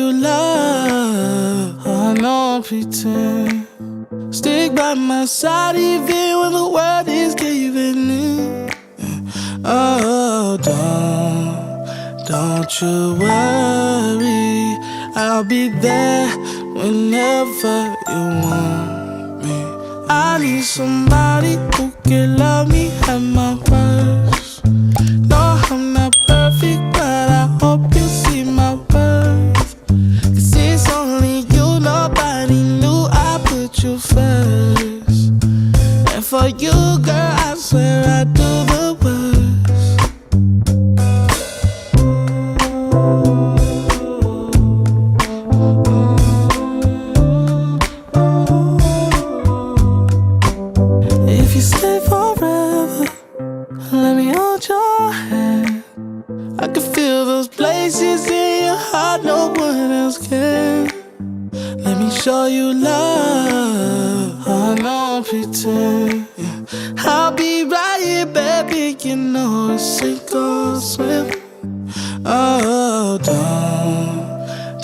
you love. I don't pretend. Stick by my side even when the world is giving in. Oh, don't you worry, I'll be there whenever you want me. I need somebody who can love me at my worst. No, I'm not perfect, but I hope you see my worth. 'Cause it's only you, nobody knew I put you first. And for you, girl, I swear I do the worst. If you stay forever, let me hold your hand. I can feel those places in your heart no one else can. Let me show you love. I don't pretend. I'll be right here, baby. You know it's sink or swim. Oh,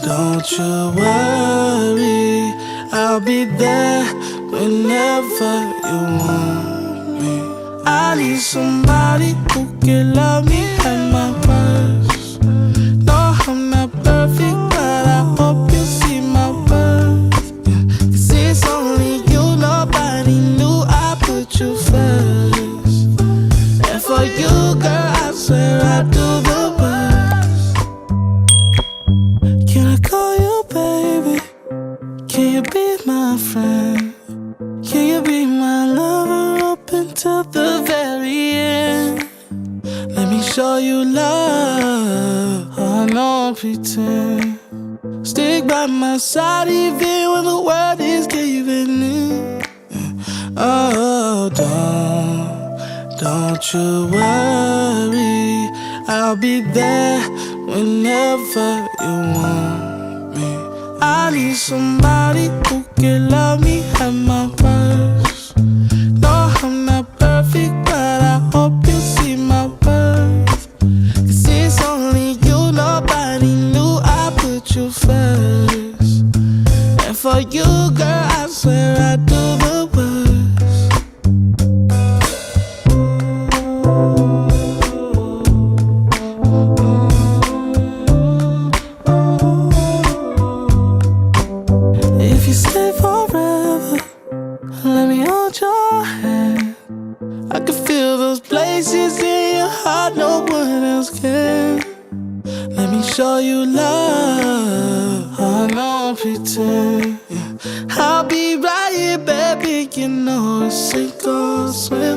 don't you worry, I'll be there whenever you want me. I need somebody who can love me at my worst. No, I'm not perfect, but I hope you see my worth. 'Cause it's only you, nobody knew I put you first. And for you, girl, I swear I do the worst. Can I call you baby? Can you be my friend? Can you be my lover up until the very end? Let me show you love. I don't pretend. Stick by my side even when the world is giving in. Oh, don't you worry, I'll be there whenever you want me. I need somebody who can love me at my worst. No, I'm not perfect, but I hope you see my worth. 'Cause it's only you, nobody knew I put you first. And for you, girl, I swear I do the worst. If you stay forever, let me hold your hand. I can feel those places in your heart no one else can. Let me show you love. I don't pretend. I'll be right here, baby. You know it's sink or swim.